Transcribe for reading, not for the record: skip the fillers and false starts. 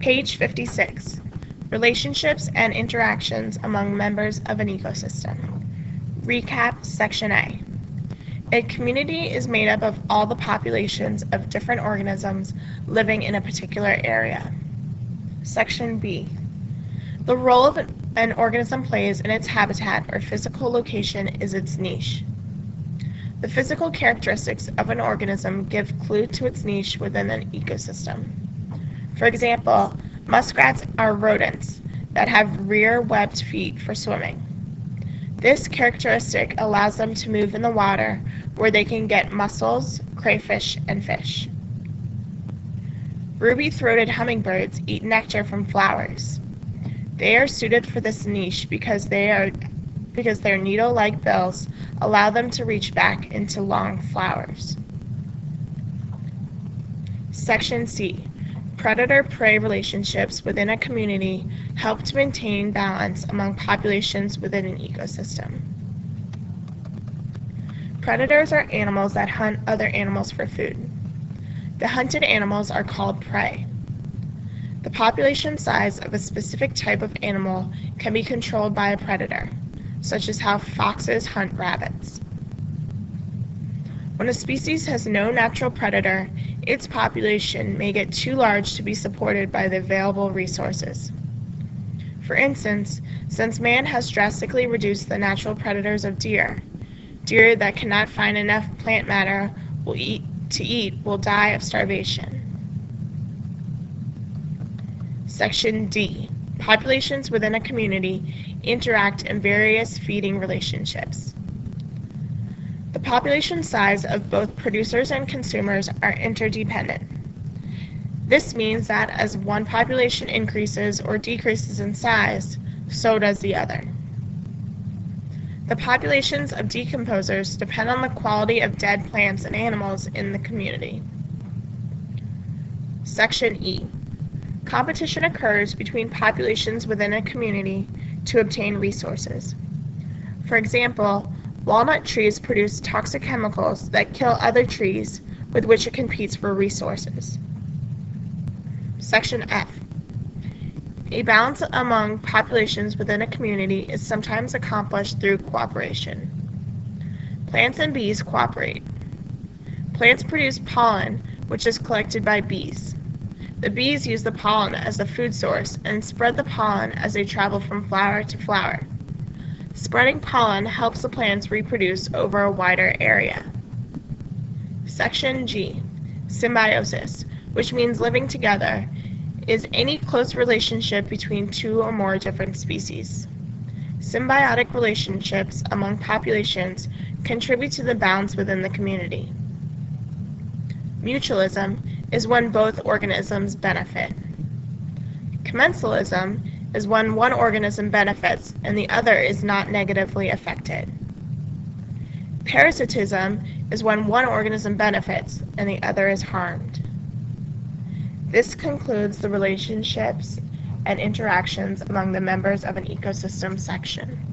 Page 56. Relationships and interactions among members of an ecosystem. Recap Section A. A community is made up of all the populations of different organisms living in a particular area. Section B. The role of an organism plays in its habitat or physical location is its niche. The physical characteristics of an organism give clue to its niche within an ecosystem. For example, muskrats are rodents that have rear webbed feet for swimming. This characteristic allows them to move in the water where they can get mussels, crayfish, and fish. Ruby-throated hummingbirds eat nectar from flowers. They are suited for this niche because their needle-like bills allow them to reach back into long flowers. Section C. Predator-prey relationships within a community help to maintain balance among populations within an ecosystem. Predators are animals that hunt other animals for food. The hunted animals are called prey. The population size of a specific type of animal can be controlled by a predator, such as how foxes hunt rabbits. When a species has no natural predator, its population may get too large to be supported by the available resources. For instance, since man has drastically reduced the natural predators of deer that cannot find enough plant matter to eat will die of starvation. Section D. Populations within a community interact in various feeding relationships. The population size of both producers and consumers are interdependent. This means that as one population increases or decreases in size, so does the other. The populations of decomposers depend on the quality of dead plants and animals in the community. Section E. Competition occurs between populations within a community to obtain resources. For example, walnut trees produce toxic chemicals that kill other trees with which it competes for resources. Section F. A balance among populations within a community is sometimes accomplished through cooperation. Plants and bees cooperate. Plants produce pollen, which is collected by bees. The bees use the pollen as a food source and spread the pollen as they travel from flower to flower. Spreading pollen helps the plants reproduce over a wider area. Section G. Symbiosis, which means living together, is any close relationship between two or more different species. Symbiotic relationships among populations contribute to the balance within the community. Mutualism is when both organisms benefit. Commensalism is when one organism benefits and the other is not negatively affected. Parasitism is when one organism benefits and the other is harmed. This concludes the relationships and interactions among the members of an ecosystem section.